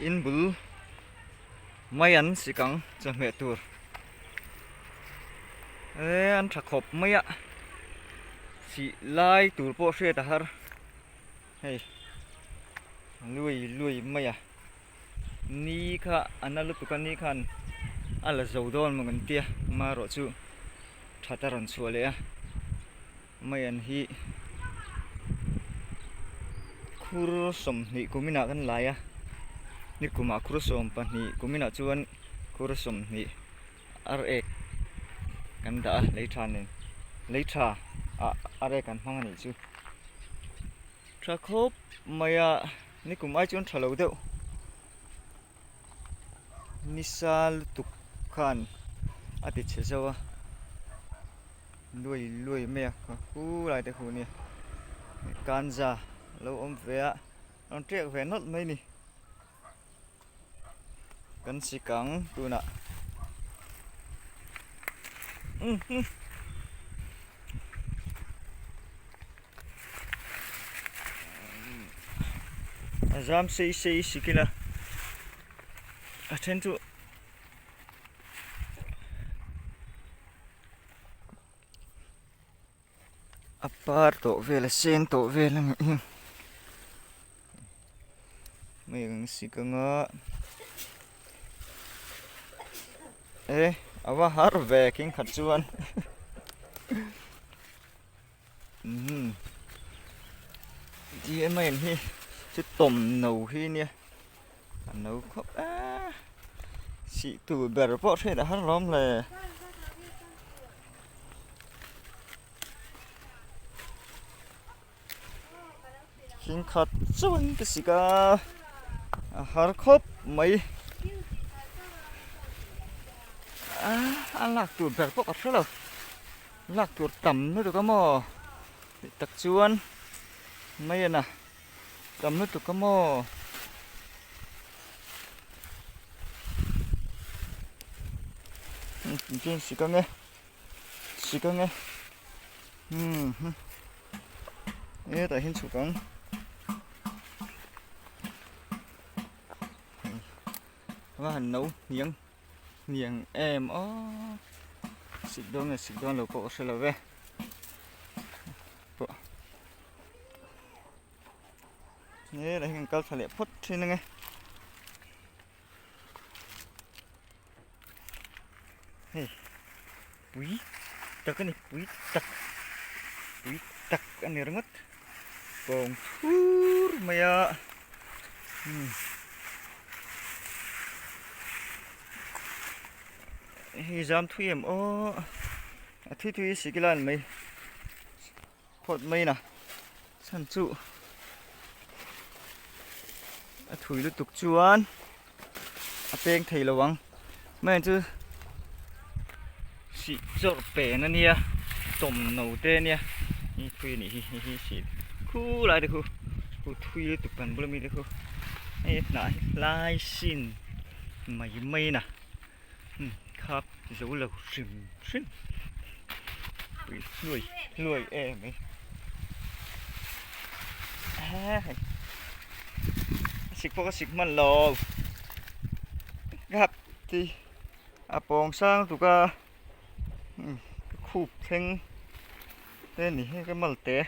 in bul mai an sikang cha me tur an thakop mai a si lai tur po hre ta har hei lui mai a ni kha analu tukan ni khan ala zodon mangan tia ma ro chu thataron chuale a mai an hi khur som ni kumina kan laya ni kuma khur som pa ni kumina chuan khur som ni ar ek kan da leitha are kan hmang ani chu thakop maya ni kumai chun thalo deuh nisal tuk khan ati chezawa lui me ka hu lai te khu ni kanja lo om ve a on trek ve not mai ni kan sikang tuna azam sei sikila attend to apar to vela sen to vela mình sikanga awa har ve king khachuan di mai hi chu tom nâu hi nia nâu khop si tu ber po the da har lom le king khachuan ke sika har khop mai an lạc tur ber po ka thlo lạc tur tam nu được mo tak chuan mai na tam nu tu ka mo tin sikang ta hin chukang và hành nấu niềng em xịt đón lẩu cổ sẽ là về nè đây hình câu phải lệ phốt trên này hey quý tắc cái này quý tắc anh này rất còn thur mày ạ hi jam thui em thui sĩ cái lan mày phốt mày nè san chu thui lu tuk chuan peng thei lawang mai chu si jor pe na nia tom no te nia ni thui ni hi si khu lại được khu thui tuk pan bula mi được khu ai nãy lai xin mày nè khắp dấu là xìm lùi em ấy xịt po xịt man lò gặp thì bong sang tụi ca khụp thanh tên này cái mal té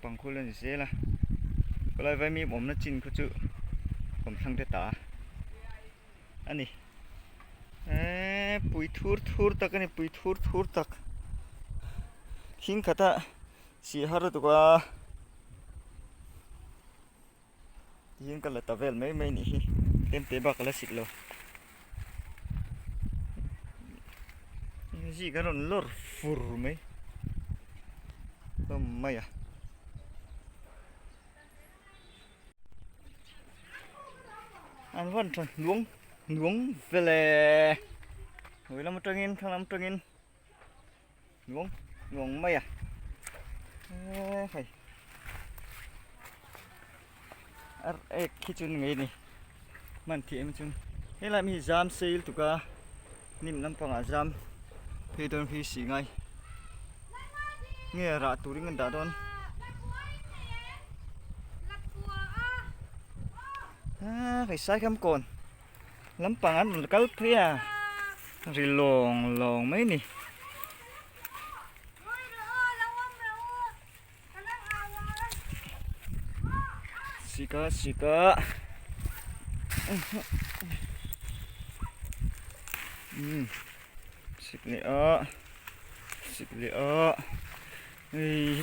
bằng khối lên dễ là có lại vài mi bom nó chín có chữผมทั้งเดตาอันนี้ปุยทูร์ตักนี่ปุยทูร์ตักหิงขัดสีหารุตัวยิงกันละตาเวลไม่นี่เต็มเตะบักละสิโลยี่กันรถฟูร์ไหมต้องไม่อะอันวันluống về lề người làm trăng in thằng làm trăng in luống mày à phải khi chun ngày này mình thì em chun thế là mình jam sale tụi ca niệm năm bằng jam thì đơn phi xì ngay nghe ra tụi ngân đã đón cái sai khăm cồn lắm bằng ăn cálp thế à rồi lồng lồng mấy nè xì cá xịt lẹ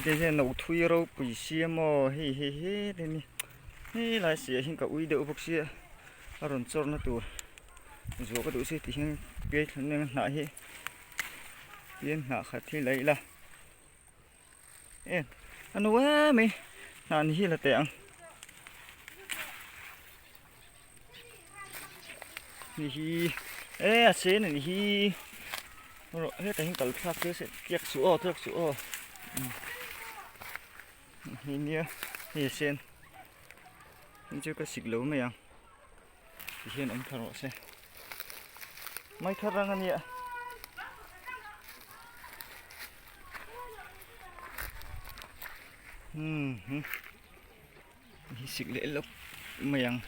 cái nấu thui rau bì xia mò thế này hey lại xia hình cả uy đậu bốc xia aron chor na tu zo ka du se ti hin pe thang na hi pian na kha thi lai la anu wa me nan hi la teng ni hi a se ni hi rồi hết cái hình cẩn thận cái sẽ kiệt sủa hình như thì sen hình chưa có xịt lấu mày à thì hiện ông thằng nó sẽ mấy thằng răng anh ạ xịt lễ lốc mày ăn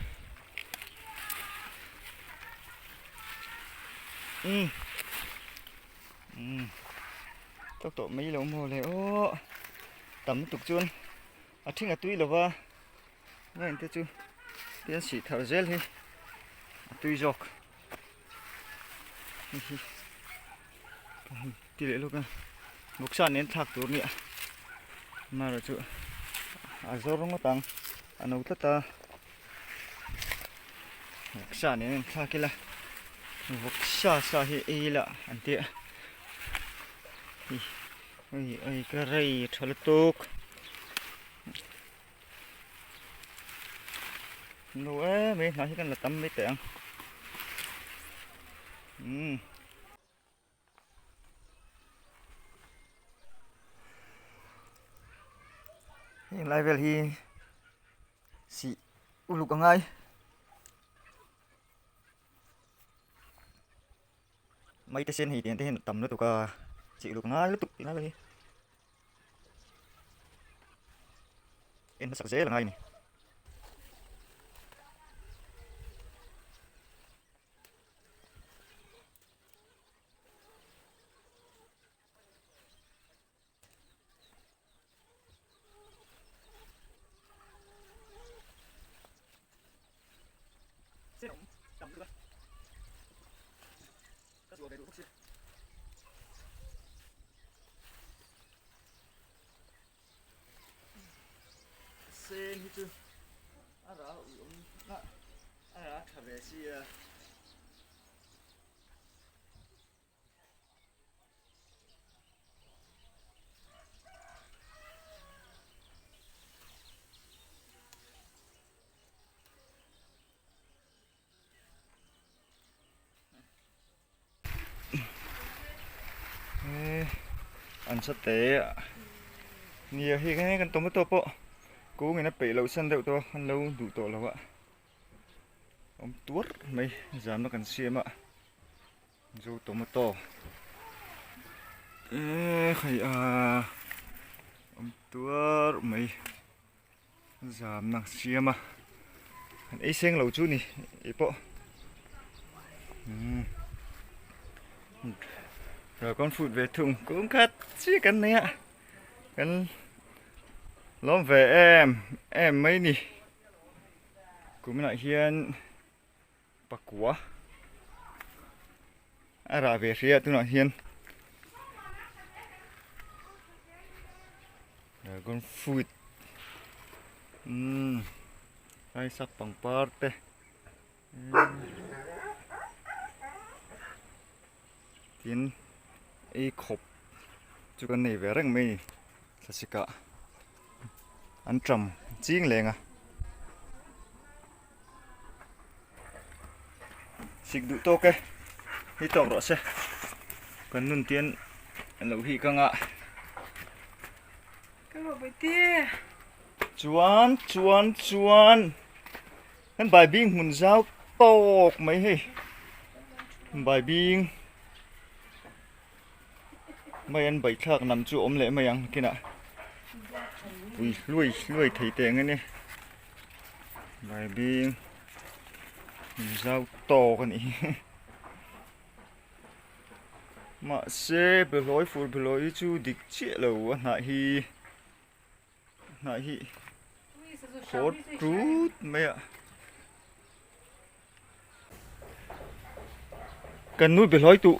tốc độ mấy lỗ mồ này ô tắm tục chuôn à thích là tuy là va nghe anh thấy chưa tiến sĩ thở gel đi tuy dọc tỷ lệ lúc này lúc sản đến thạc tuổi nghĩa mà rồi chứ à do nó tăng à nấu tất ta lúc sản đến thạc kia là lúc sa hi là anh tiệt ơi cái rây thở tốt nữa mấy nói cái là tắm mấy tiền hiện lại về thì xị lục cả ngay mấy cái sen thì tiền thế tầm nó tụi cả chị lục ngay lúc tụi nó đi em nó sặc dễ là ngay này xe động cầm được các ruộng đầy đủ bốc xếp xe như chưa đó đó thả về xe ăn sắt tế nhiều khi cái con tôm mất tôm bộ cố người nó bị lẩu sân đậu to ăn lâu đủ tổ là vậy ông tuốt mấy dám nó cần xiêm ạ dù tôm mất to khẩy ông tuốt mấy dám nó xiêm à ấy sen lẩu chú nè ấy bộ rồi con phụt về thùng cũng cắt chiếc cân này ạ cân lóm về em mấy nì cũng lại hiền bạc quá ra về phía tôi nói hiền rồi con phụt hay sắp bằng parte tiến ý khop chú con này về răng mì thật cả ăn trầm chiên liền à xịt đủ tô cái đi tàu rõ xe cần nôn tiền lâu hi căng ạ cái bộ bể tia chuan cái bài biên hùn giáo tộc mấy hi bài biên mấy anh bảy thạc nằm chỗ ôm lẽ mấy anh kia nè ui lui thấy tiền cái này bài biên rau to cái này mà xe bê lối phù bê lối chú địch chết lầu nãy hi khốt rút mẹ cần nuôi bê lối tụ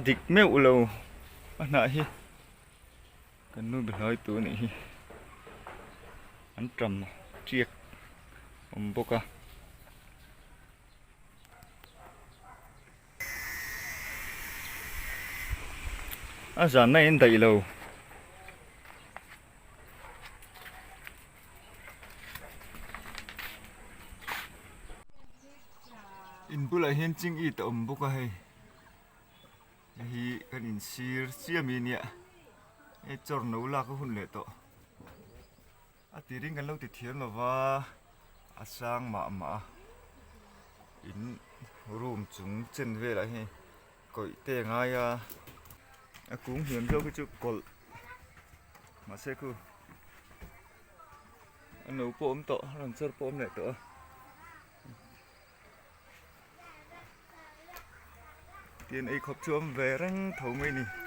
địch mẹo lầu nãy hi cần nuôi bê lối tụ này hi anh trầm triệt bốc giờ này anh đầy lầu in bula hian ching I tom bốc hay hi kan in sir siamin ya e chor no la ko hun le to ti ring kan lo ti thian lawa asang ma in room chung chen ve la hi koi te ngai a cũng hiểm cho cái chữ cột mà xe cứ anh nấu bom to làm sao bom lại to tiền ấy khóc chuông về răng thấu mấy nè